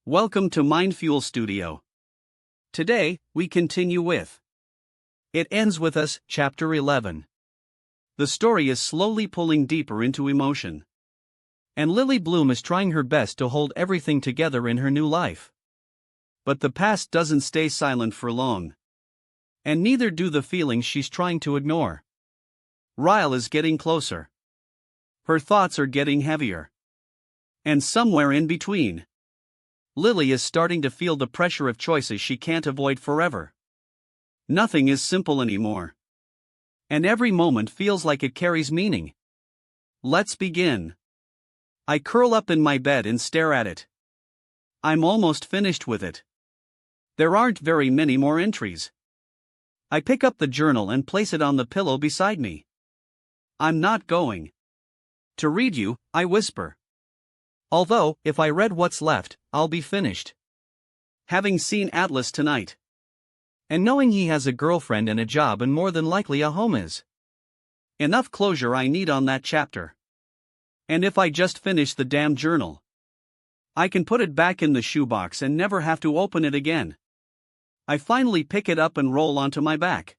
Welcome to MindFuel Studio. Today, we continue with It Ends With Us, Chapter 11. The story is slowly pulling deeper into emotion. And Lily Bloom is trying her best to hold everything together in her new life. But the past doesn't stay silent for long. And neither do the feelings she's trying to ignore. Ryle is getting closer. Her thoughts are getting heavier. And somewhere in between, Lily is starting to feel the pressure of choices she can't avoid forever. Nothing is simple anymore. And every moment feels like it carries meaning. Let's begin. I curl up in my bed and stare at it. I'm almost finished with it. There aren't very many more entries. I pick up the journal and place it on the pillow beside me. I'm not going to read you, I whisper. Although, if I read what's left, I'll be finished. Having seen Atlas tonight. And knowing he has a girlfriend and a job and more than likely a home is enough closure I need on that chapter. And if I just finish the damn journal, I can put it back in the shoebox and never have to open it again. I finally pick it up and roll onto my back.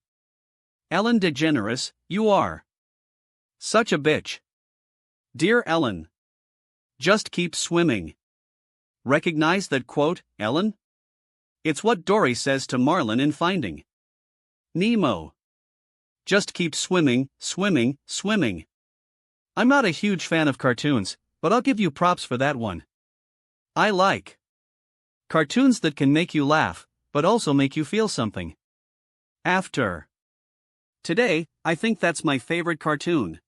Ellen DeGeneres, you are such a bitch. Dear Ellen. Just keep swimming. Recognize that quote, Ellen? It's what Dory says to Marlin in Finding Nemo. Just keep swimming, swimming, swimming. I'm not a huge fan of cartoons, but I'll give you props for that one. I like cartoons that can make you laugh, but also make you feel something. After today, I think that's my favorite cartoon.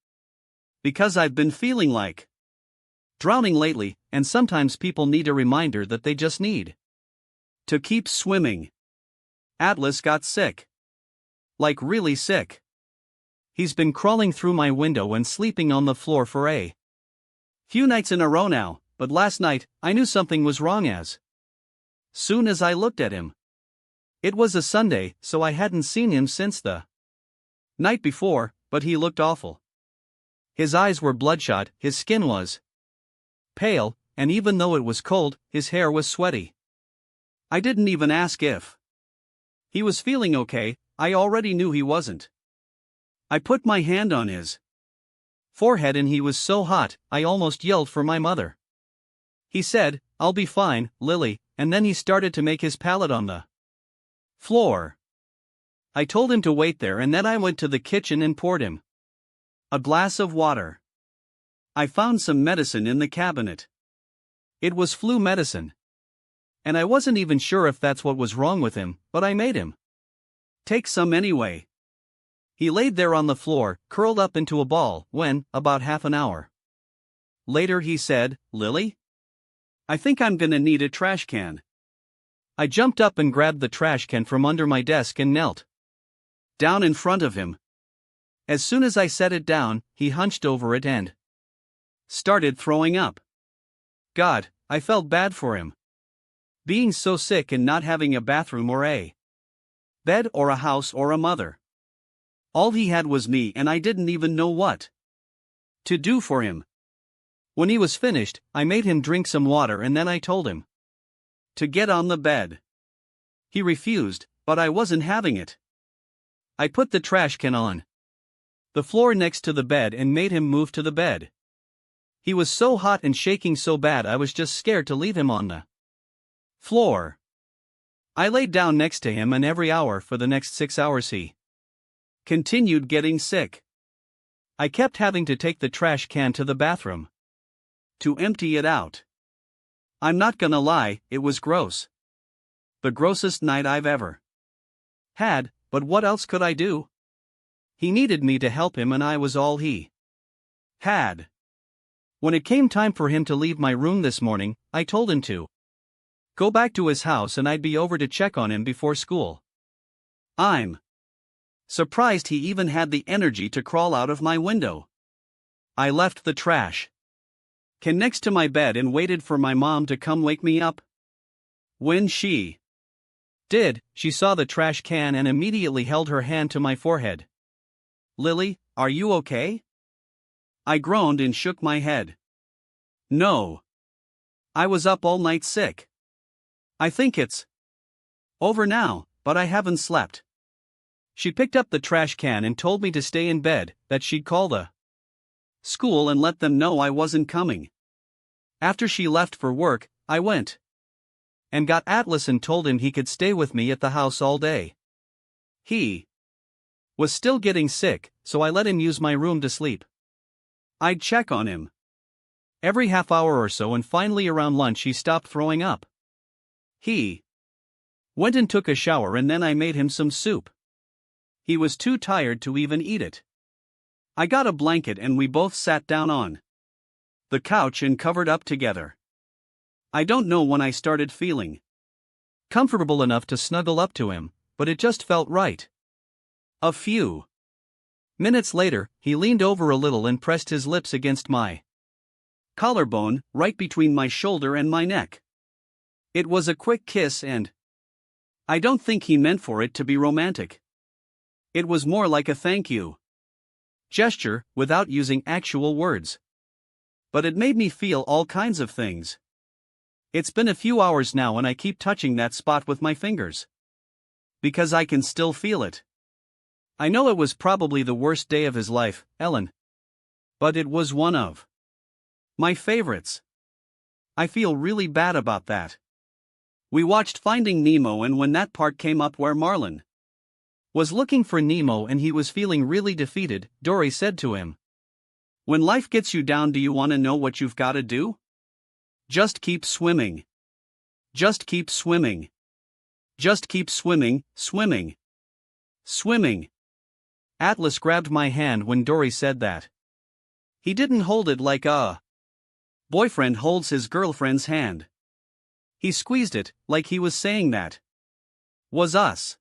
Because I've been feeling like drowning lately, and sometimes people need a reminder that they just need to keep swimming. Atlas got sick. Like really sick. He's been crawling through my window and sleeping on the floor for a few nights in a row now, but last night, I knew something was wrong as soon as I looked at him. It was a Sunday, so I hadn't seen him since the night before, but he looked awful. His eyes were bloodshot, his skin was pale, and even though it was cold, his hair was sweaty. I didn't even ask if he was feeling okay, I already knew he wasn't. I put my hand on his forehead and he was so hot, I almost yelled for my mother. He said, I'll be fine, Lily, and then he started to make his pallet on the floor. I told him to wait there and then I went to the kitchen and poured him a glass of water. I found some medicine in the cabinet. It was flu medicine. And I wasn't even sure if that's what was wrong with him, but I made him take some anyway. He laid there on the floor, curled up into a ball, when, about half an hour later he said, Lily? I think I'm gonna need a trash can. I jumped up and grabbed the trash can from under my desk and knelt down in front of him. As soon as I set it down, he hunched over it and started throwing up. God, I felt bad for him. Being so sick and not having a bathroom or a bed or a house or a mother. All he had was me and I didn't even know what to do for him. When he was finished, I made him drink some water and then I told him to get on the bed. He refused, but I wasn't having it. I put the trash can on the floor next to the bed and made him move to the bed. He was so hot and shaking so bad I was just scared to leave him on the floor. I laid down next to him and every hour for the next 6 hours he continued getting sick. I kept having to take the trash can to the bathroom to empty it out. I'm not gonna lie, it was gross. The grossest night I've ever had, but what else could I do? He needed me to help him and I was all he had. When it came time for him to leave my room this morning, I told him to go back to his house and I'd be over to check on him before school. I'm surprised he even had the energy to crawl out of my window. I left the trash can next to my bed and waited for my mom to come wake me up. When she did, she saw the trash can and immediately held her hand to my forehead. Lily, are you okay? I groaned and shook my head. No. I was up all night sick. I think it's over now, but I haven't slept. She picked up the trash can and told me to stay in bed, that she'd call the school and let them know I wasn't coming. After she left for work, I went and got Atlas and told him he could stay with me at the house all day. He was still getting sick, so I let him use my room to sleep. I'd check on him every half hour or so, and finally around lunch he stopped throwing up. He went and took a shower, and then I made him some soup. He was too tired to even eat it. I got a blanket and we both sat down on the couch and covered up together. I don't know when I started feeling comfortable enough to snuggle up to him, but it just felt right. A few minutes later, he leaned over a little and pressed his lips against my collarbone, right between my shoulder and my neck. It was a quick kiss, and I don't think he meant for it to be romantic. It was more like a thank you gesture, without using actual words. But it made me feel all kinds of things. It's been a few hours now and I keep touching that spot with my fingers, because I can still feel it. I know it was probably the worst day of his life, Ellen. But it was one of my favorites. I feel really bad about that. We watched Finding Nemo, and when that part came up where Marlin was looking for Nemo and he was feeling really defeated, Dory said to him, "When life gets you down, do you want to know what you've got to do? Just keep swimming. Just keep swimming. Just keep swimming, swimming. Swimming." Atlas grabbed my hand when Dory said that. He didn't hold it like a boyfriend holds his girlfriend's hand. He squeezed it, like he was saying that was us.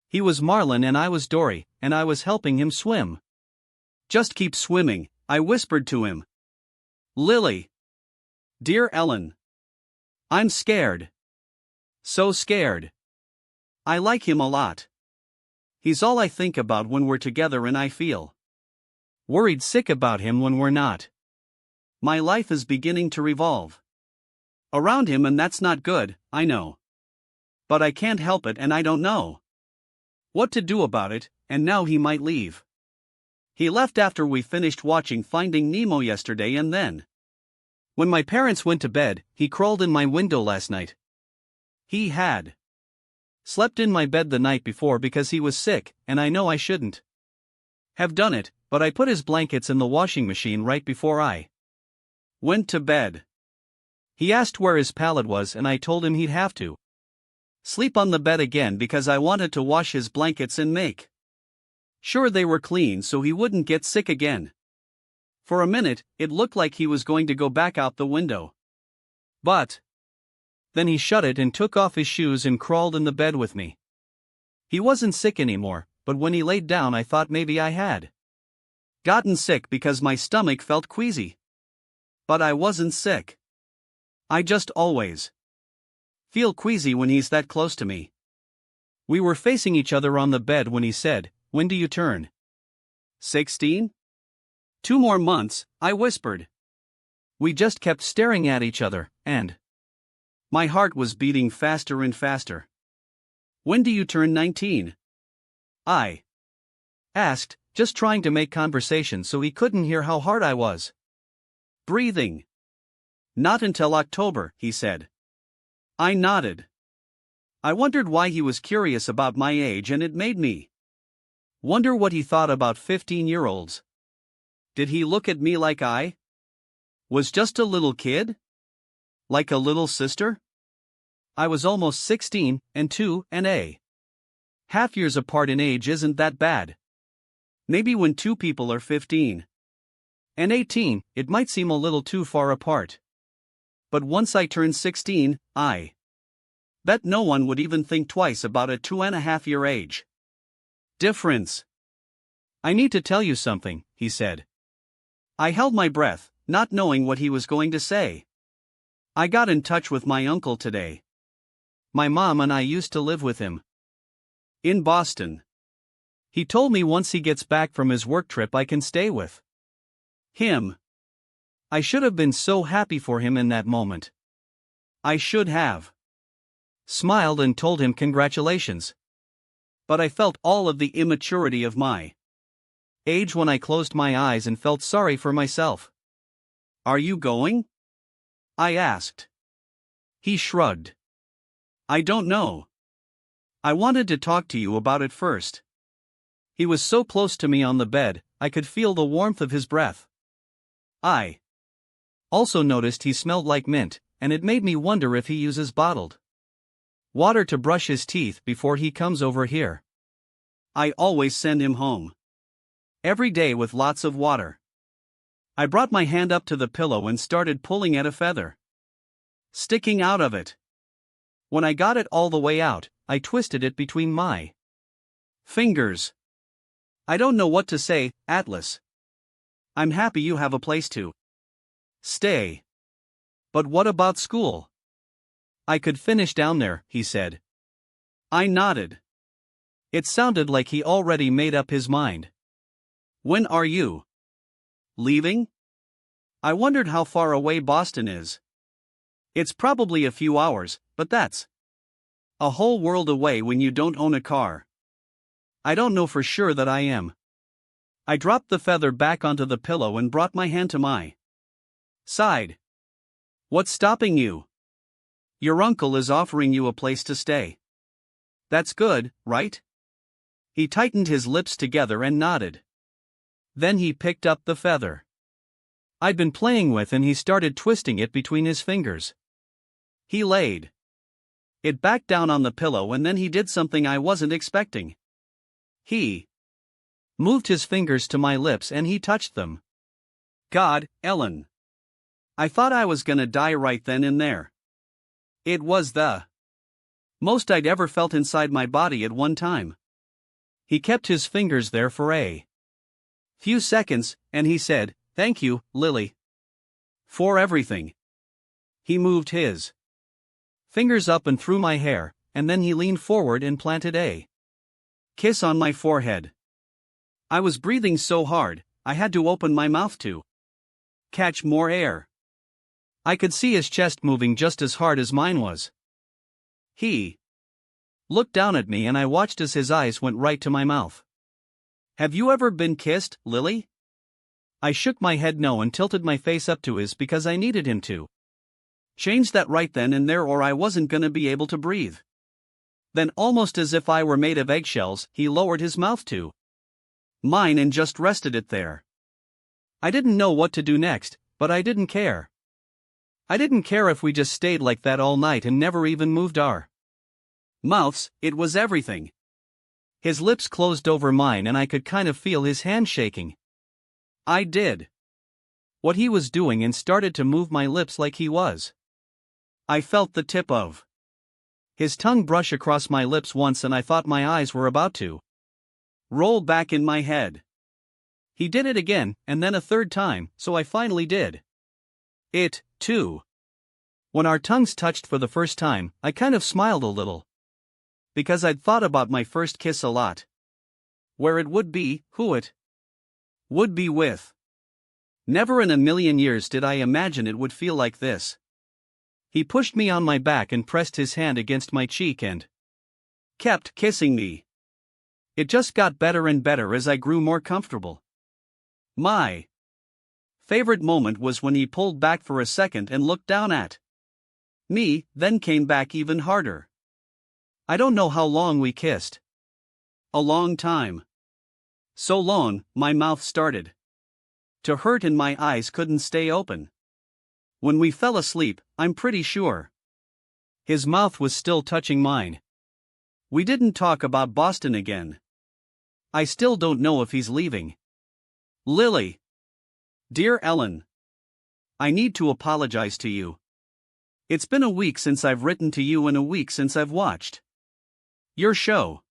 He was Marlin and I was Dory, and I was helping him swim. "Just keep swimming," I whispered to him. "Lily. Dear Ellen. I'm scared. So scared. I like him a lot. He's all I think about when we're together, and I feel worried sick about him when we're not. My life is beginning to revolve around him, and that's not good, I know. But I can't help it, and I don't know what to do about it, and now he might leave." He left after we finished watching Finding Nemo yesterday, and then when my parents went to bed, he crawled in my window last night. He had slept in my bed the night before because he was sick, and I know I shouldn't have done it, but I put his blankets in the washing machine right before I went to bed. He asked where his pallet was, and I told him he'd have to sleep on the bed again because I wanted to wash his blankets and make sure they were clean so he wouldn't get sick again. For a minute, it looked like he was going to go back out the window. But then he shut it and took off his shoes and crawled in the bed with me. He wasn't sick anymore, but when he laid down I thought maybe I had gotten sick because my stomach felt queasy. But I wasn't sick. I just always feel queasy when he's that close to me. We were facing each other on the bed when he said, "When do you turn 16? 2 more months," I whispered. We just kept staring at each other, and my heart was beating faster and faster. "When do you turn 19? I asked, just trying to make conversation so he couldn't hear how hard I was breathing. "Not until October," he said. I nodded. I wondered why he was curious about my age, and it made me wonder what he thought about 15-year-olds. Did he look at me like I was just a little kid? Like a little sister? I was almost 16, and 2.5 years apart in age isn't that bad. Maybe when two people are 15 and 18, it might seem a little too far apart. But once I turned 16, I bet no one would even think twice about a 2.5-year age difference. "I need to tell you something," he said. I held my breath, not knowing what he was going to say. "I got in touch with my uncle today. My mom and I used to live with him in Boston. He told me once he gets back from his work trip I can stay with him. I should have been so happy for him in that moment. I should have. smiled and told him congratulations. But I felt all of the immaturity of my age when I closed my eyes and felt sorry for myself. "Are you going?" I asked. He shrugged. "I don't know. I wanted to talk to you about it first." He was so close to me on the bed, I could feel the warmth of his breath. I also noticed he smelled like mint, and it made me wonder if he uses bottled water to brush his teeth before he comes over here. I always send him home every day with lots of water. I brought my hand up to the pillow and started pulling at a feather sticking out of it. When I got it all the way out, I twisted it between my fingers. "I don't know what to say, Atlas. I'm happy you have a place to stay. But what about school?" "I could finish down there," he said. I nodded. It sounded like he already made up his mind. "When are you leaving?" I wondered how far away Boston is. "It's probably a few hours, but that's a whole world away when you don't own a car." "I don't know for sure that I am." I dropped the feather back onto the pillow and brought my hand to my side. "What's stopping you?" "Your uncle is offering you a place to stay." "That's good, right?" He tightened his lips together and nodded. Then he picked up the feather I'd been playing with and he started twisting it between his fingers. He laid it back down on the pillow and then he did something I wasn't expecting. He moved his fingers to my lips and he touched them. God, Ellen. I thought I was gonna die right then and there. It was the most I'd ever felt inside my body at one time. He kept his fingers there for a few seconds, and he said, "Thank you, Lily, for everything." He moved his fingers up and through my hair, and then he leaned forward and planted a kiss on my forehead. I was breathing so hard, I had to open my mouth to catch more air. I could see his chest moving just as hard as mine was. He looked down at me and I watched as his eyes went right to my mouth. "Have you ever been kissed, Lily?" I shook my head no and tilted my face up to his because I needed him to change that right then and there or I wasn't gonna be able to breathe. Then almost as if I were made of eggshells, he lowered his mouth to mine and just rested it there. I didn't know what to do next, but I didn't care. I didn't care if we just stayed like that all night and never even moved our mouths, it was everything. His lips closed over mine and I could kind of feel his hand shaking. I did what he was doing and started to move my lips like he was. I felt the tip of his tongue brush across my lips once and I thought my eyes were about to roll back in my head. He did it again, and then a third time, so I finally did it, too. When our tongues touched for the first time, I kind of smiled a little. Because I'd thought about my first kiss a lot. Where it would be, who it would be with. Never in a million years did I imagine it would feel like this. He pushed me on my back and pressed his hand against my cheek and kept kissing me. It just got better and better as I grew more comfortable. My favorite moment was when he pulled back for a second and looked down at me, then came back even harder. I don't know how long we kissed. A long time. So long, my mouth started to hurt and my eyes couldn't stay open. When we fell asleep, I'm pretty sure his mouth was still touching mine. We didn't talk about Boston again. I still don't know if he's leaving. Lily. Dear Ellen. I need to apologize to you. It's been a week since I've written to you and a week since I've watched your show.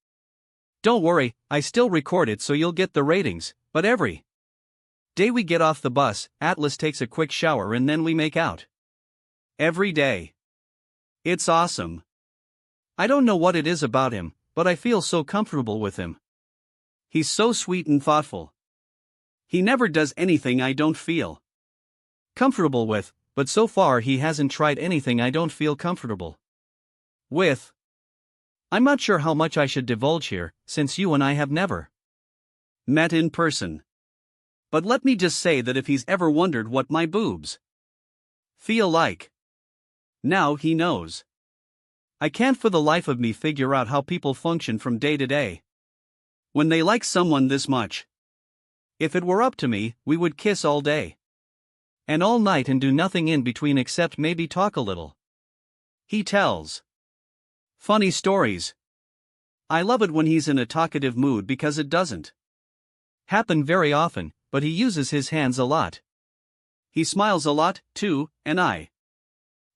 Don't worry, I still record it so you'll get the ratings, but every day we get off the bus, Atlas takes a quick shower and then we make out. Every day. It's awesome. I don't know what it is about him, but I feel so comfortable with him. He's so sweet and thoughtful. He never does anything I don't feel comfortable with, but so far he hasn't tried anything I don't feel comfortable with. I'm not sure how much I should divulge here, since you and I have never met in person. But let me just say that if he's ever wondered what my boobs feel like, now he knows. I can't for the life of me figure out how people function from day to day when they like someone this much. If it were up to me, we would kiss all day and all night and do nothing in between except maybe talk a little. He tells funny stories. I love it when he's in a talkative mood because it doesn't happen very often, but he uses his hands a lot. He smiles a lot, too, and I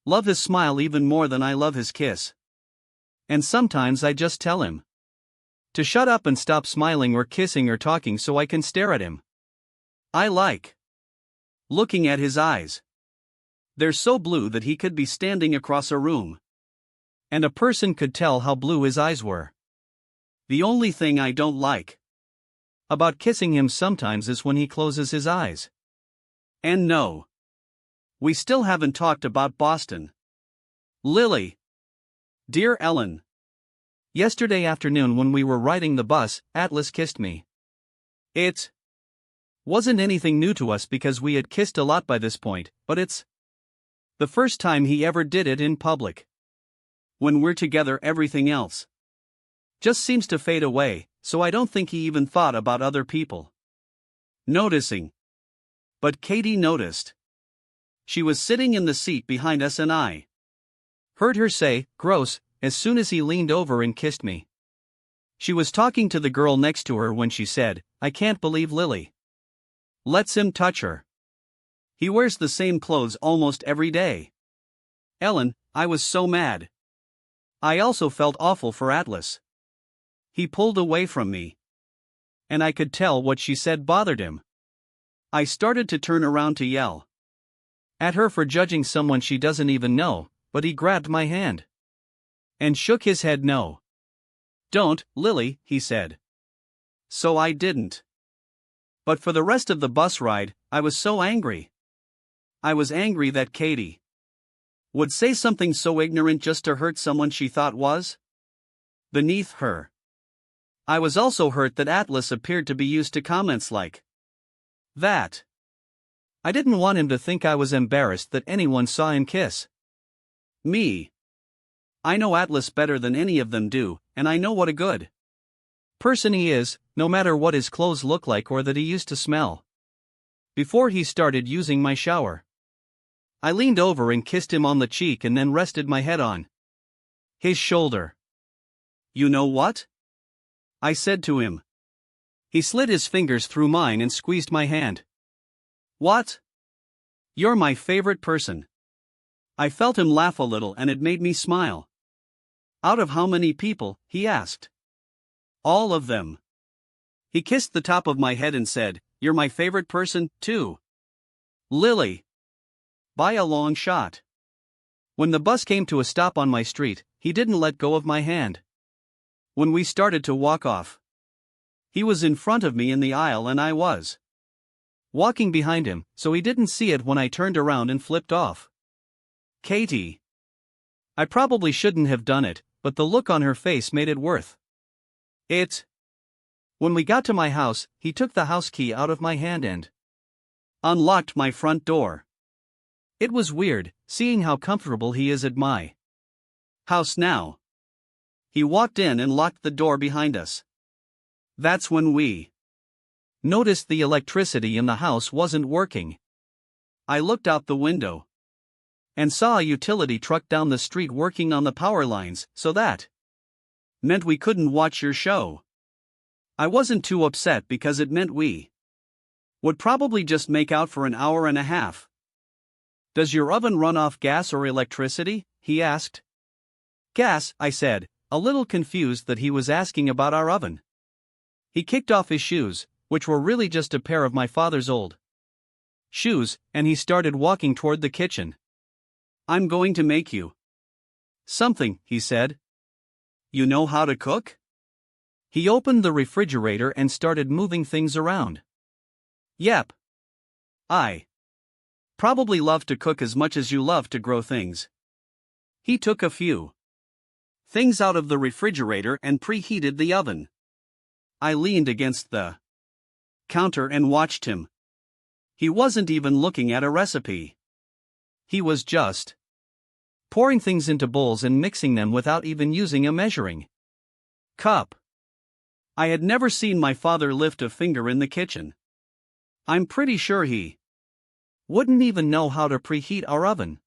love his smile even more than I love his kiss. And sometimes I just tell him to shut up and stop smiling or kissing or talking so I can stare at him. I like looking at his eyes. They're so blue that he could be standing across a room and a person could tell how blue his eyes were. The only thing I don't like about kissing him sometimes is when he closes his eyes. And no, we still haven't talked about Boston. Lily. Dear Ellen. Yesterday afternoon when we were riding the bus, Atlas kissed me. It wasn't anything new to us because we had kissed a lot by this point, but it's the first time he ever did it in public. When we're together, everything else just seems to fade away, so I don't think he even thought about other people noticing. But Katie noticed. She was sitting in the seat behind us and I heard her say, "Gross," as soon as he leaned over and kissed me. She was talking to the girl next to her when she said, "I can't believe Lily lets him touch her. He wears the same clothes almost every day." Ellen, I was so mad. I also felt awful for Atlas. He pulled away from me, and I could tell what she said bothered him. I started to turn around to yell at her for judging someone she doesn't even know, but he grabbed my hand and shook his head no. "Don't, Lily," he said. So I didn't. But for the rest of the bus ride, I was so angry. I was angry that Katie would say something so ignorant just to hurt someone she thought was beneath her. I was also hurt that Atlas appeared to be used to comments like that. I didn't want him to think I was embarrassed that anyone saw him kiss me. I know Atlas better than any of them do, and I know what a good person he is, no matter what his clothes look like or that he used to smell. Before he started using my shower, I leaned over and kissed him on the cheek and then rested my head on his shoulder. "You know what?" I said to him. He slid his fingers through mine and squeezed my hand. "What?" "You're my favorite person." I felt him laugh a little and it made me smile. "Out of how many people?" he asked. "All of them." He kissed the top of my head and said, "You're my favorite person, too, Lily." By a long shot. When the bus came to a stop on my street, he didn't let go of my hand. When we started to walk off, he was in front of me in the aisle and I was walking behind him, so he didn't see it when I turned around and flipped off. Katie. I probably shouldn't have done it, but the look on her face made it worth it. When we got to my house, he took the house key out of my hand and unlocked my front door. It was weird, seeing how comfortable he is at my house now. He walked in and locked the door behind us. That's when we noticed the electricity in the house wasn't working. I looked out the window and saw a utility truck down the street working on the power lines, so that meant we couldn't watch your show. I wasn't too upset because it meant we would probably just make out for an hour and a half. "Does your oven run off gas or electricity?" he asked. "Gas," I said, a little confused that he was asking about our oven. He kicked off his shoes, which were really just a pair of my father's old shoes, and he started walking toward the kitchen. "I'm going to make you something," he said. "You know how to cook?" He opened the refrigerator and started moving things around. "Yep. I probably love to cook as much as you love to grow things." He took a few things out of the refrigerator and preheated the oven. I leaned against the counter and watched him. He wasn't even looking at a recipe. He was just pouring things into bowls and mixing them without even using a measuring cup. I had never seen my father lift a finger in the kitchen. I'm pretty sure he wouldn't even know how to preheat our oven.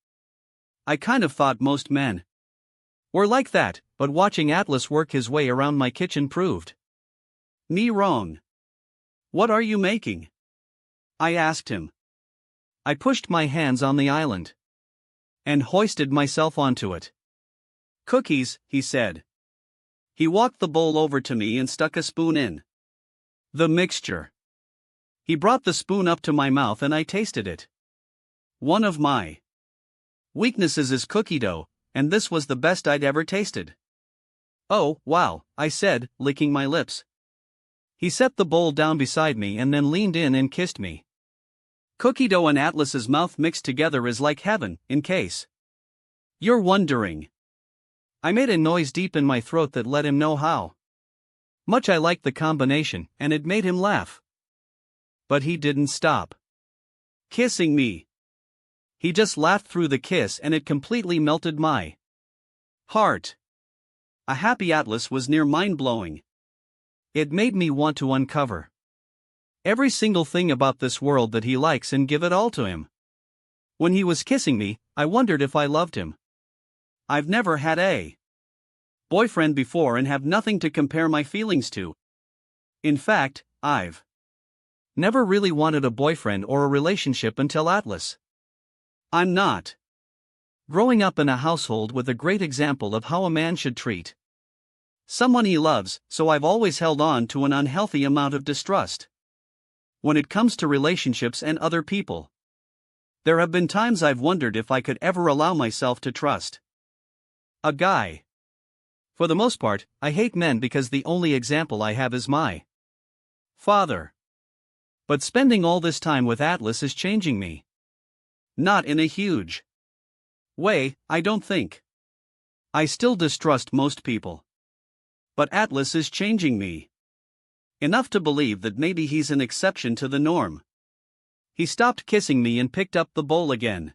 I kind of thought most men were like that, but watching Atlas work his way around my kitchen proved me wrong. What are you making? I asked him. I pushed my hands on the island and hoisted myself onto it. Cookies, he said. He walked the bowl over to me and stuck a spoon in the mixture. He brought the spoon up to my mouth and I tasted it. One of my weaknesses is cookie dough, and this was the best I'd ever tasted. Oh, wow, I said, licking my lips. He set the bowl down beside me and then leaned in and kissed me. Cookie dough and Atlas's mouth mixed together is like heaven, in case you're wondering. I made a noise deep in my throat that let him know how much I liked the combination, and it made him laugh. But he didn't stop kissing me. He just laughed through the kiss and it completely melted my heart. A happy Atlas was near mind-blowing. It made me want to uncover every single thing about this world that he likes and give it all to him. When he was kissing me, I wondered if I loved him. I've never had a boyfriend before and have nothing to compare my feelings to. In fact, I've never really wanted a boyfriend or a relationship until Atlas. I'm not growing up in a household with a great example of how a man should treat someone he loves, so I've always held on to an unhealthy amount of distrust when it comes to relationships and other people. There have been times I've wondered if I could ever allow myself to trust a guy. For the most part, I hate men because the only example I have is my father. But spending all this time with Atlas is changing me. Not in a huge way, I don't think. I still distrust most people. But Atlas is changing me enough to believe that maybe he's an exception to the norm. He stopped kissing me and picked up the bowl again.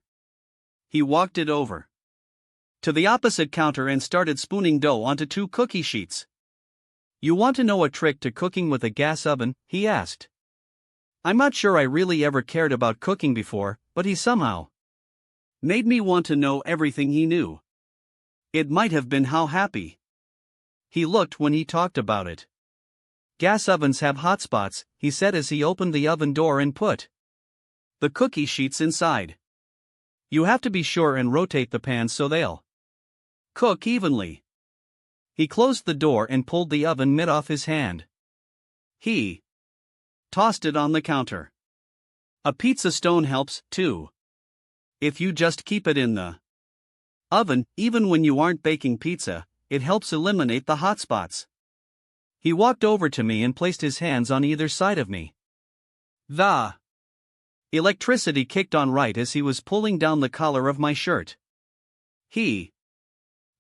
He walked it over to the opposite counter and started spooning dough onto 2 cookie sheets. You want to know a trick to cooking with a gas oven? He asked. I'm not sure I really ever cared about cooking before, but he somehow made me want to know everything he knew. It might have been how happy he looked when he talked about it. Gas ovens have hot spots, he said as he opened the oven door and put the cookie sheets inside. You have to be sure and rotate the pans so they'll cook evenly. He closed the door and pulled the oven mitt off his hand. He tossed it on the counter. A pizza stone helps, too. If you just keep it in the oven, even when you aren't baking pizza, it helps eliminate the hot spots. He walked over to me and placed his hands on either side of me. The electricity kicked on right as he was pulling down the collar of my shirt. He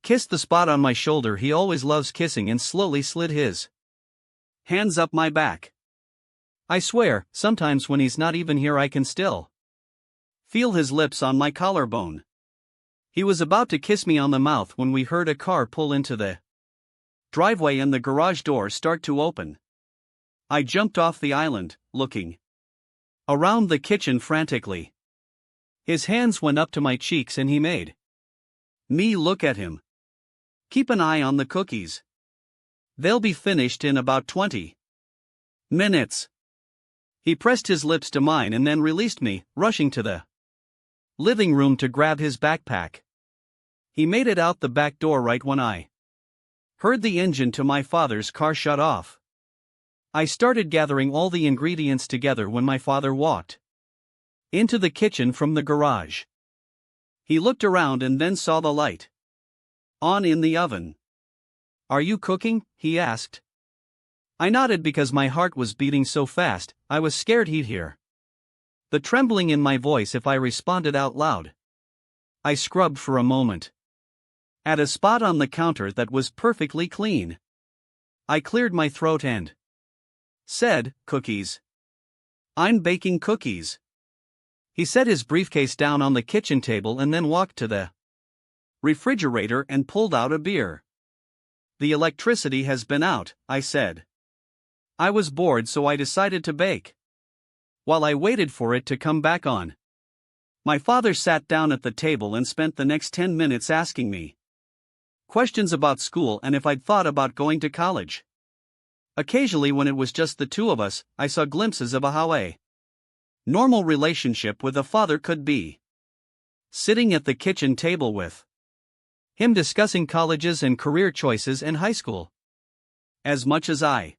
kissed the spot on my shoulder he always loves kissing and slowly slid his hands up my back. I swear, sometimes when he's not even here I can still feel his lips on my collarbone. He was about to kiss me on the mouth when we heard a car pull into the driveway and the garage door start to open. I jumped off the island, looking around the kitchen frantically. His hands went up to my cheeks and he made me look at him. Keep an eye on the cookies. They'll be finished in about 20 minutes. He pressed his lips to mine and then released me, rushing to the living room to grab his backpack. He made it out the back door right when I heard the engine to my father's car shut off. I started gathering all the ingredients together when my father walked into the kitchen from the garage. He looked around and then saw the light on in the oven. Are you cooking? He asked. I nodded because my heart was beating so fast, I was scared he'd hear the trembling in my voice if I responded out loud. I scrubbed for a moment. at a spot on the counter that was perfectly clean. I cleared my throat and said, "Cookies. I'm baking cookies." He set his briefcase down on the kitchen table and then walked to the refrigerator and pulled out a beer. "The electricity has been out," I said. I was bored, so I decided to bake. While I waited for it to come back on, my father sat down at the table and spent the next 10 minutes asking me questions about school and if I'd thought about going to college. Occasionally, when it was just the two of us, I saw glimpses of how a normal relationship with a father could be. Sitting at the kitchen table with him discussing colleges and career choices and high school. As much as I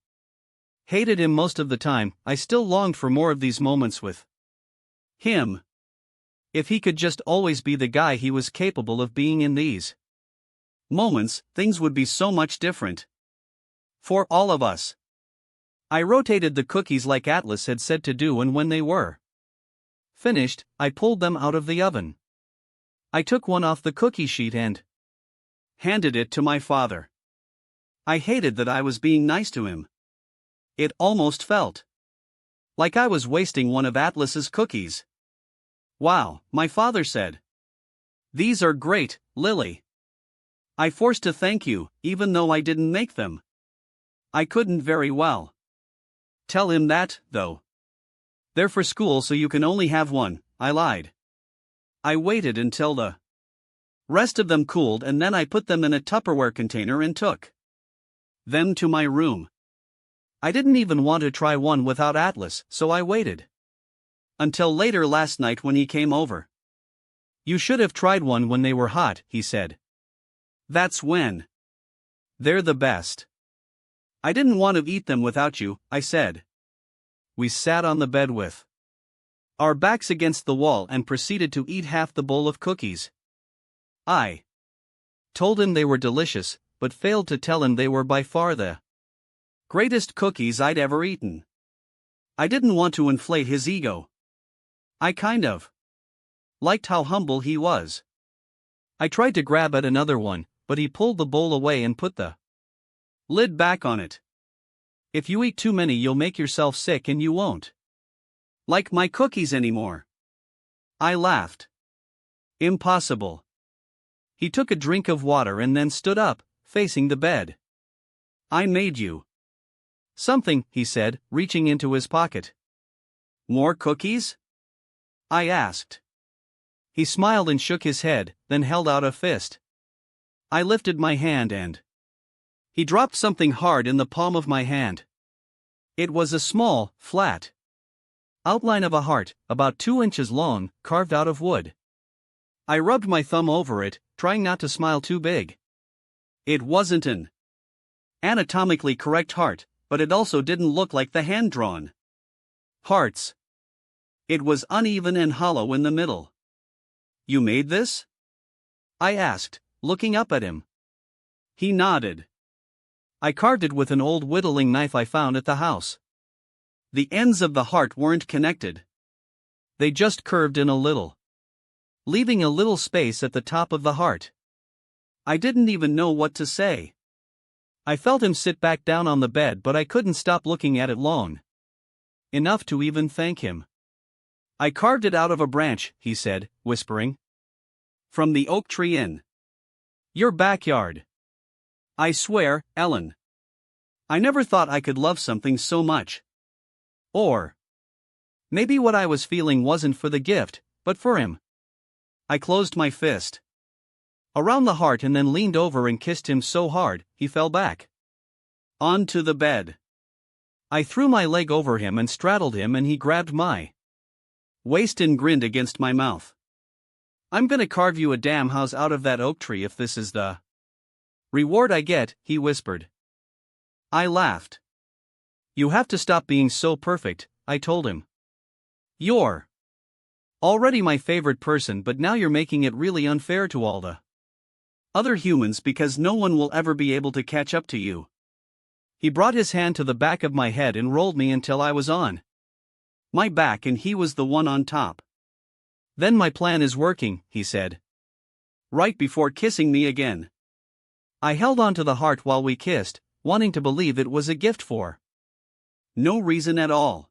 hated him most of the time, I still longed for more of these moments with him. If he could just always be the guy he was capable of being in these moments, things would be so much different. For all of us. I rotated the cookies like Atlas had said to do, and when they were finished, I pulled them out of the oven. I took one off the cookie sheet and handed it to my father. I hated that I was being nice to him. It almost felt like I was wasting one of Atlas's cookies. "Wow," my father said. "These are great, Lily." I forced to thank you, even though I didn't make them. I couldn't very well tell him that, though. "They're for school, so you can only have one," I lied. I waited until the rest of them cooled, and then I put them in a Tupperware container and took them to my room. I didn't even want to try one without Atlas, so I waited until later last night when he came over. "You should have tried one when they were hot," he said. "That's when they're the best." "I didn't want to eat them without you," I said. We sat on the bed with our backs against the wall and proceeded to eat half the bowl of cookies. I told him they were delicious, but failed to tell him they were by far the greatest cookies I'd ever eaten. I didn't want to inflate his ego. I kind of liked how humble he was. I tried to grab at another one, but he pulled the bowl away and put the lid back on it. "If you eat too many, you'll make yourself sick and you won't like my cookies anymore." I laughed. "Impossible." He took a drink of water and then stood up, facing the bed. "I made you something," he said, reaching into his pocket. "More cookies?" I asked. He smiled and shook his head, then held out a fist. I lifted my hand and he dropped something hard in the palm of my hand. It was a small, flat outline of a heart, about 2 inches long, carved out of wood. I rubbed my thumb over it, trying not to smile too big. It wasn't an anatomically correct heart, but it also didn't look like the hand-drawn hearts. It was uneven and hollow in the middle. "You made this?" I asked, looking up at him. He nodded. "I carved it with an old whittling knife I found at the house." The ends of the heart weren't connected. They just curved in a little, leaving a little space at the top of the heart. I didn't even know what to say. I felt him sit back down on the bed, but I couldn't stop looking at it long enough to even thank him. "I carved it out of a branch," he said, whispering, "from the oak tree in your backyard. I swear, Ellen, I never thought I could love something so much. Or maybe what I was feeling wasn't for the gift, but for him." I closed my fist around the heart and then leaned over and kissed him so hard, he fell back onto the bed. I threw my leg over him and straddled him, and he grabbed my waist and grinned against my mouth. "I'm gonna carve you a damn house out of that oak tree if this is the reward I get," he whispered. I laughed. "You have to stop being so perfect," I told him. "You're already my favorite person, but now you're making it really unfair to all the other humans because no one will ever be able to catch up to you." He brought his hand to the back of my head and rolled me until I was on my back and he was the one on top. "Then my plan is working," he said, right before kissing me again. I held on to the heart while we kissed, wanting to believe it was a gift for no reason at all.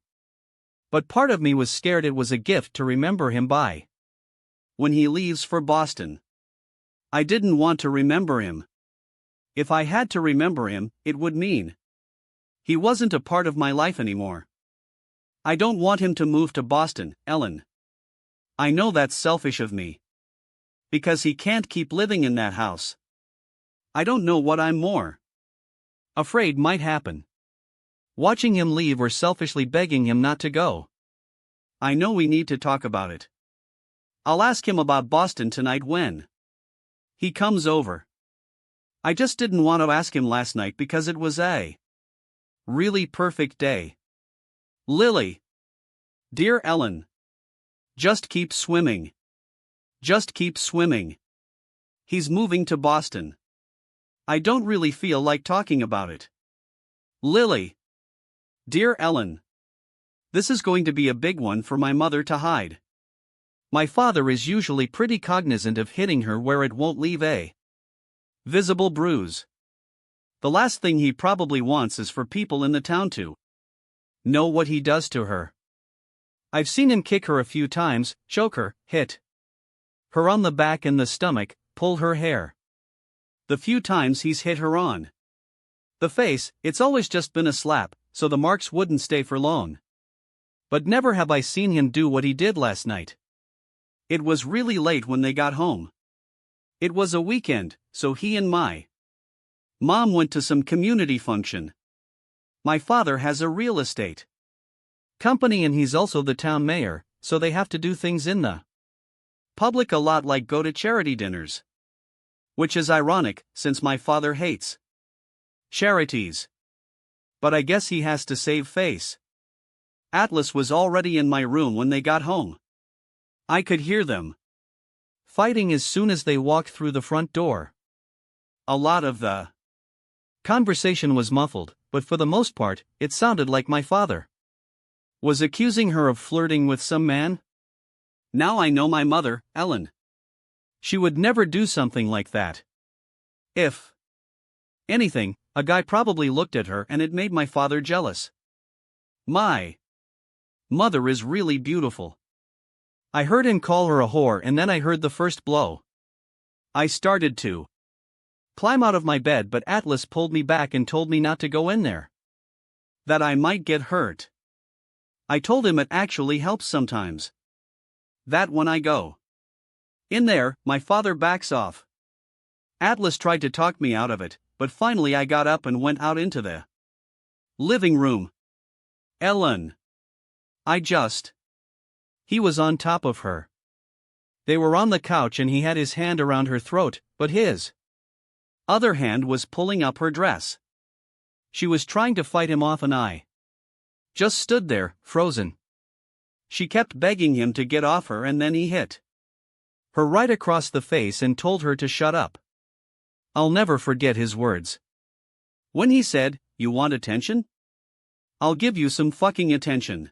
But part of me was scared it was a gift to remember him by when he leaves for Boston. I didn't want to remember him. If I had to remember him, it would mean he wasn't a part of my life anymore. I don't want him to move to Boston, Ellen. I know that's selfish of me. Because he can't keep living in that house. I don't know what I'm more afraid might happen. Watching him leave or selfishly begging him not to go. I know we need to talk about it. I'll ask him about Boston tonight when he comes over. I just didn't want to ask him last night because it was a really perfect day. Lily. Dear Ellen. Just keep swimming. Just keep swimming. He's moving to Boston. I don't really feel like talking about it. Lily. Dear Ellen. This is going to be a big one for my mother to hide. My father is usually pretty cognizant of hitting her where it won't leave a visible bruise. The last thing he probably wants is for people in the town to know what he does to her. I've seen him kick her a few times, choke her, hit her on the back and the stomach, pull her hair. The few times he's hit her on the face, it's always just been a slap, so the marks wouldn't stay for long. But never have I seen him do what he did last night. It was really late when they got home. It was a weekend, so he and my mom went to some community function. My father has a real estate company and he's also the town mayor, so they have to do things in the public a lot, like go to charity dinners. Which is ironic, since my father hates charities. But I guess he has to save face. Atlas was already in my room when they got home. I could hear them fighting as soon as they walked through the front door. A lot of the conversation was muffled, but for the most part, it sounded like my father was accusing her of flirting with some man. Now I know my mother, Ellen. She would never do something like that. If anything, a guy probably looked at her and it made my father jealous. My mother is really beautiful. I heard him call her a whore and then I heard the first blow. I started to climb out of my bed, but Atlas pulled me back and told me not to go in there. That I might get hurt. I told him it actually helps sometimes. That when I go in there, my father backs off. Atlas tried to talk me out of it, but finally I got up and went out into the living room. Ellen. He was on top of her. They were on the couch and he had his hand around her throat, but his other hand was pulling up her dress. She was trying to fight him off and I just stood there, frozen. She kept begging him to get off her and then he hit her right across the face and told her to shut up. I'll never forget his words. When he said, "You want attention? I'll give you some fucking attention."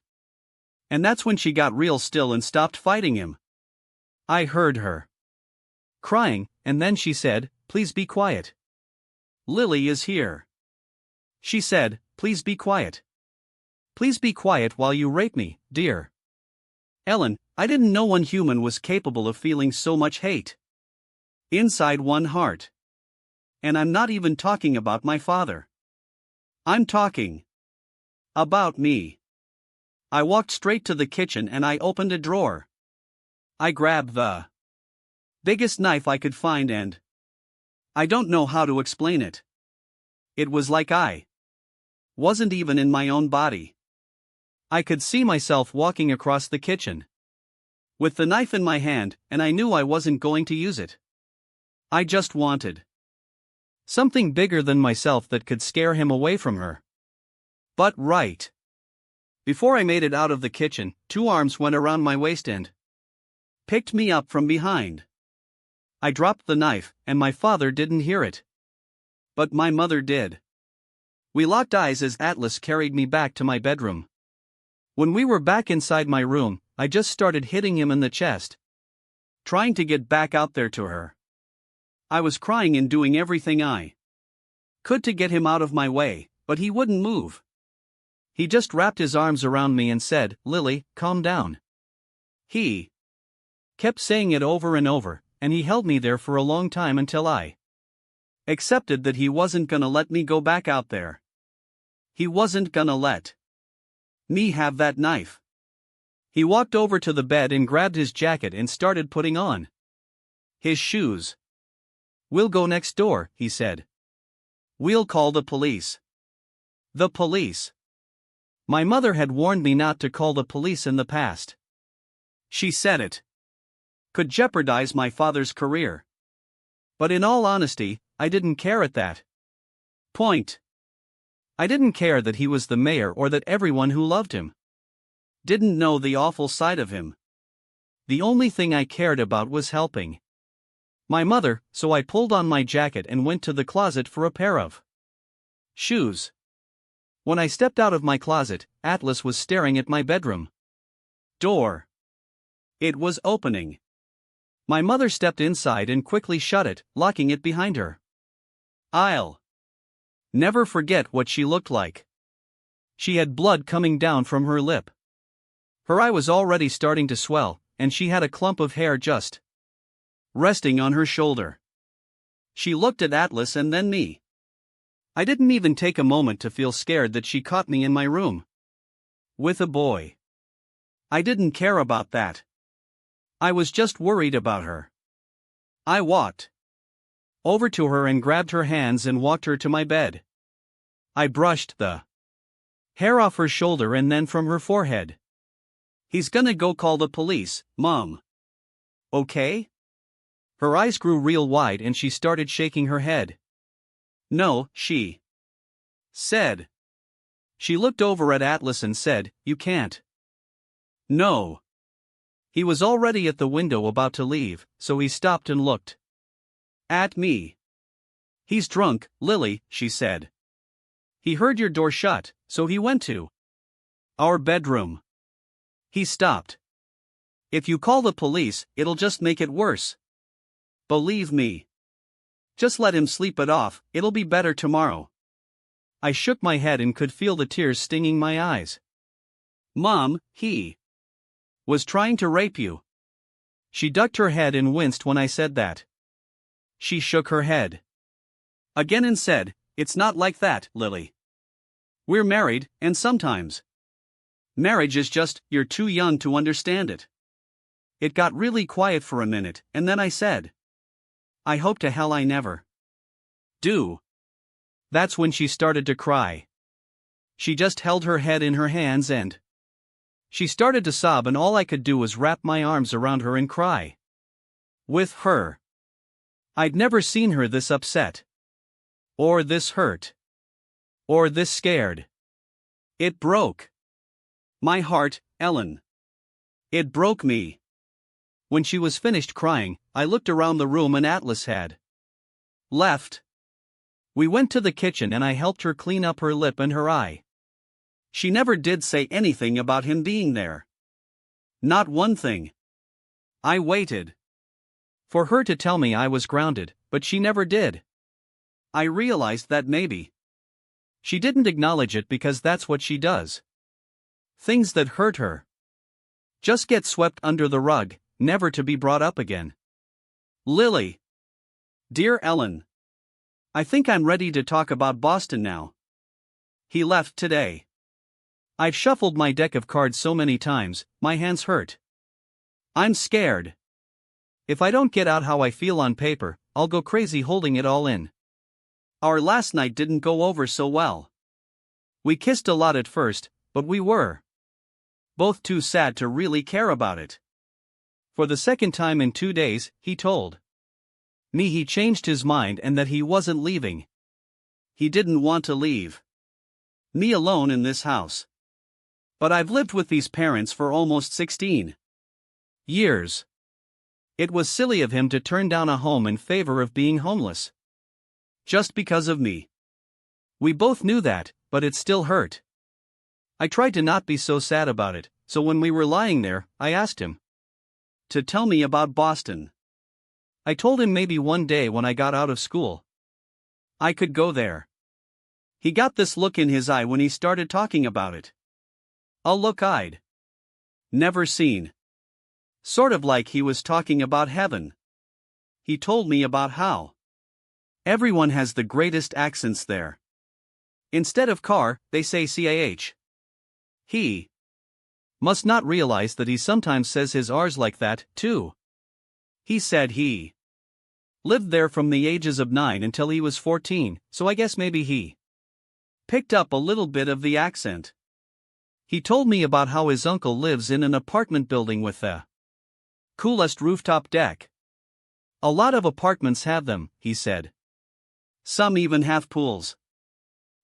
And that's when she got real still and stopped fighting him. I heard her crying, and then she said, "Please be quiet. Lily is here." She said, "Please be quiet. Please be quiet while you rape me, dear." Ellen, I didn't know one human was capable of feeling so much hate inside one heart. And I'm not even talking about my father. I'm talking about me. I walked straight to the kitchen and I opened a drawer. I grabbed the biggest knife I could find and I don't know how to explain it. It was like I wasn't even in my own body. I could see myself walking across the kitchen with the knife in my hand, and I knew I wasn't going to use it. I just wanted something bigger than myself that could scare him away from her. But right before I made it out of the kitchen, two arms went around my waist and picked me up from behind. I dropped the knife, and my father didn't hear it. But my mother did. We locked eyes as Atlas carried me back to my bedroom. When we were back inside my room, I just started hitting him in the chest, trying to get back out there to her. I was crying and doing everything I Could to get him out of my way, but he wouldn't move. He just wrapped his arms around me and said, "Lily, calm down." He kept saying it over and over, and he held me there for a long time until I accepted that he wasn't gonna let me go back out there. He wasn't gonna let me have that knife. He walked over to the bed and grabbed his jacket and started putting on his shoes. "We'll go next door," he said. "We'll call the police." The police. My mother had warned me not to call the police in the past. She said it could jeopardize my father's career. But in all honesty, I didn't care at that point. I didn't care that he was the mayor or that everyone who loved him didn't know the awful side of him. The only thing I cared about was helping my mother, so I pulled on my jacket and went to the closet for a pair of shoes. When I stepped out of my closet, Atlas was staring at my bedroom door. It was opening. My mother stepped inside and quickly shut it, locking it behind her. I'll never forget what she looked like. She had blood coming down from her lip. Her eye was already starting to swell, and she had a clump of hair just resting on her shoulder. She looked at Atlas and then me. I didn't even take a moment to feel scared that she caught me in my room with a boy. I didn't care about that. I was just worried about her. I walked over to her and grabbed her hands and walked her to my bed. I brushed the hair off her shoulder and then from her forehead. "He's gonna go call the police, Mom. Okay?" Her eyes grew real wide and she started shaking her head. "No," she said. She looked over at Atlas and said, "You can't." "No." He was already at the window about to leave, so he stopped and looked at me. "He's drunk, Lily," she said. "He heard your door shut, so he went to our bedroom." He stopped. "If you call the police, it'll just make it worse. Believe me. Just let him sleep it off, it'll be better tomorrow." I shook my head and could feel the tears stinging my eyes. "Mom, he was trying to rape you." She ducked her head and winced when I said that. She shook her head again and said, "It's not like that, Lily. We're married, and sometimes marriage is just, you're too young to understand it." It got really quiet for a minute, and then I said, "I hope to hell I never do." That's when she started to cry. She just held her head in her hands and she started to sob, and all I could do was wrap my arms around her and cry with her. I'd never seen her this upset, or this hurt, or this scared. It broke my heart, Ellen. It broke me. When she was finished crying, I looked around the room and Atlas had left. We went to the kitchen and I helped her clean up her lip and her eye. She never did say anything about him being there. Not one thing. I waited for her to tell me I was grounded, but she never did. I realized that maybe she didn't acknowledge it because that's what she does. Things that hurt her just get swept under the rug, never to be brought up again. Lily. Dear Ellen. I think I'm ready to talk about Boston now. He left today. I've shuffled my deck of cards so many times, my hands hurt. I'm scared. If I don't get out how I feel on paper, I'll go crazy holding it all in. Our last night didn't go over so well. We kissed a lot at first, but we were both too sad to really care about it. For the second time in 2 days, he told me he changed his mind and that he wasn't leaving. He didn't want to leave me alone in this house. But I've lived with these parents for almost 16 years. It was silly of him to turn down a home in favor of being homeless. Just because of me. We both knew that, but it still hurt. I tried to not be so sad about it, so when we were lying there, I asked him to tell me about Boston. I told him maybe one day when I got out of school, I could go there. He got this look in his eye when he started talking about it. A look I'd never seen. Sort of like he was talking about heaven. He told me about how everyone has the greatest accents there. Instead of car, they say CAH. He must not realize that he sometimes says his R's like that, too. He said he lived there from the ages of 9 until he was 14, so I guess maybe he picked up a little bit of the accent. He told me about how his uncle lives in an apartment building with the coolest rooftop deck. A lot of apartments have them, he said. Some even have pools.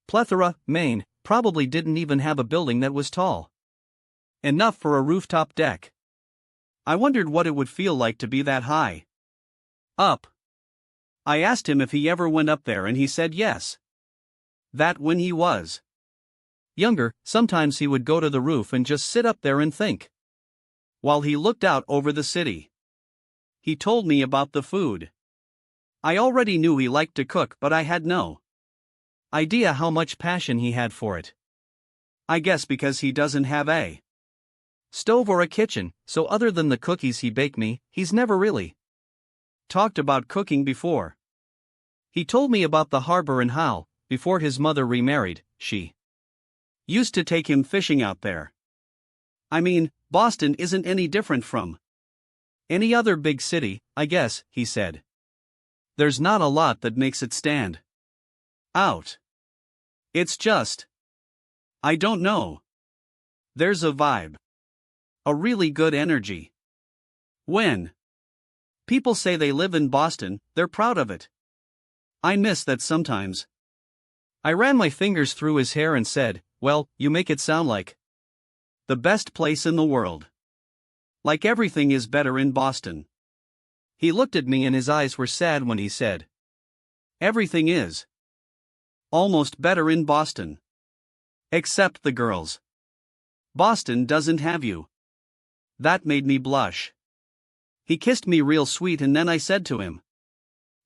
Plethora, Maine, probably didn't even have a building that was tall enough for a rooftop deck. I wondered what it would feel like to be that high up. I asked him if he ever went up there and he said yes. That when he was younger, sometimes he would go to the roof and just sit up there and think while he looked out over the city. He told me about the food. I already knew he liked to cook, but I had no idea how much passion he had for it. I guess because he doesn't have a stove or a kitchen, so other than the cookies he baked me, he's never really talked about cooking before. He told me about the harbor and how, before his mother remarried, she used to take him fishing out there. I mean, Boston isn't any different from any other big city, I guess, he said. There's not a lot that makes it stand out. It's just, I don't know. There's a vibe. A really good energy. When people say they live in Boston, they're proud of it. I miss that sometimes. I ran my fingers through his hair and said, "Well, you make it sound like the best place in the world. Like everything is better in Boston." He looked at me and his eyes were sad when he said, "Everything is almost better in Boston. Except the girls. Boston doesn't have you." That made me blush. He kissed me real sweet and then I said to him,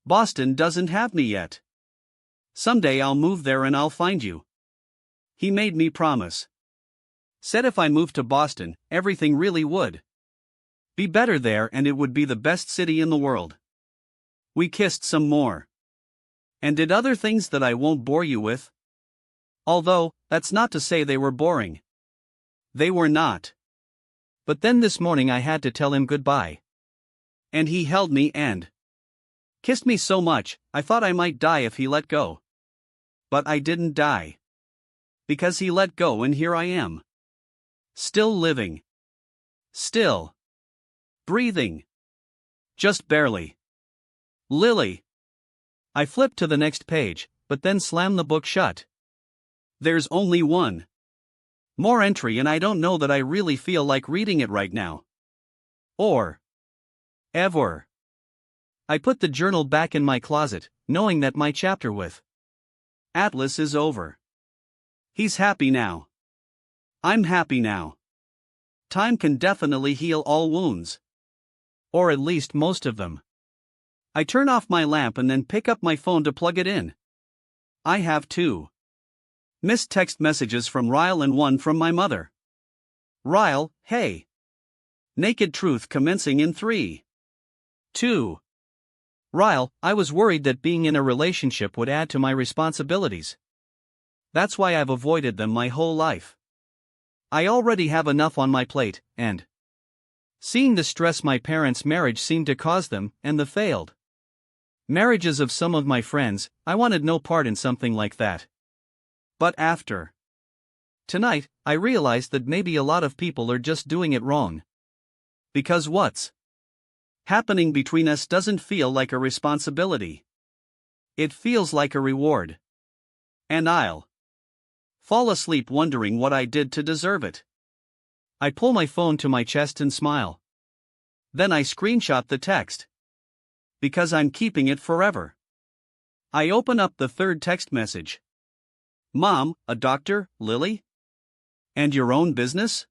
"Boston doesn't have me yet. Someday I'll move there and I'll find you." He made me promise. Said if I moved to Boston, everything really would be better there and it would be the best city in the world. We kissed some more. And did other things that I won't bore you with. Although, that's not to say they were boring. They were not. But then this morning I had to tell him goodbye. And he held me and kissed me so much, I thought I might die if he let go. But I didn't die. Because he let go and here I am. Still living. Still breathing. Just barely. Lily. I flipped to the next page, but then slammed the book shut. There's only one more entry and I don't know that I really feel like reading it right now. Or ever. I put the journal back in my closet, knowing that my chapter with Atlas is over. He's happy now. I'm happy now. Time can definitely heal all wounds. Or at least most of them. I turn off my lamp and then pick up my phone to plug it in. I have 2 missed text messages from Ryle and one from my mother. Ryle, hey. Naked truth commencing in 3, 2. Ryle, I was worried that being in a relationship would add to my responsibilities. That's why I've avoided them my whole life. I already have enough on my plate, and seeing the stress my parents' marriage seemed to cause them, and the failed marriages of some of my friends, I wanted no part in something like that. But after tonight, I realized that maybe a lot of people are just doing it wrong. Because what's happening between us doesn't feel like a responsibility. It feels like a reward. And I'll fall asleep wondering what I did to deserve it. I pull my phone to my chest and smile. Then I screenshot the text. Because I'm keeping it forever. I open up the 3rd text message. Mom, a doctor, Lily? And your own business?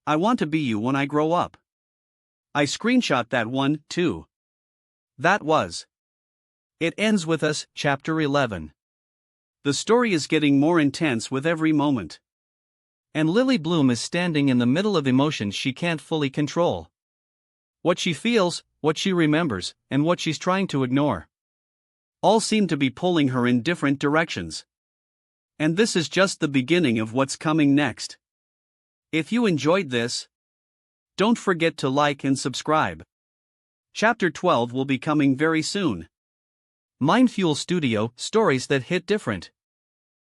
I want to be you when I grow up. I screenshot that one, too. That was. It ends with us, chapter 11. The story is getting more intense with every moment. And Lily Bloom is standing in the middle of emotions she can't fully control. What she feels, what she remembers, and what she's trying to ignore. All seem to be pulling her in different directions. And this is just the beginning of what's coming next. If you enjoyed this, don't forget to like and subscribe. Chapter 12 will be coming very soon. MindFuel Studio, stories that hit different.